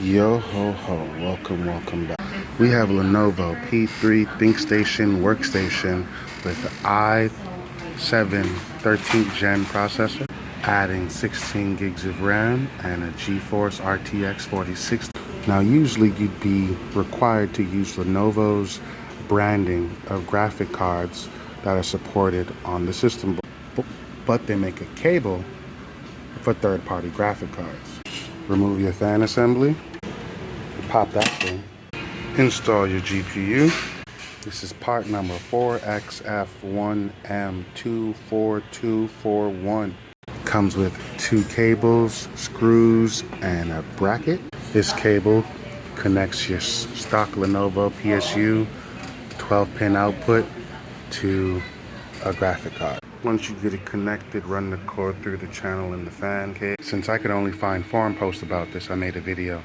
Yo ho ho, welcome back. We have Lenovo P3 ThinkStation workstation with the i7 13th gen processor, adding 16 gigs of RAM and a GeForce RTX 4060. Now usually you'd be required to use Lenovo's branding of graphic cards that are supported on the system, but they make a cable for third-party graphic cards. Remove your fan assembly, pop that thing, install your GPU. This is part number 4XF1M24241. Comes with 2 cables, screws, and a bracket. This cable connects your stock Lenovo PSU 12-pin output to a graphic card. Once you get it connected, run the cord through the channel in the fan case. Since I could only find forum posts about this, I made a video.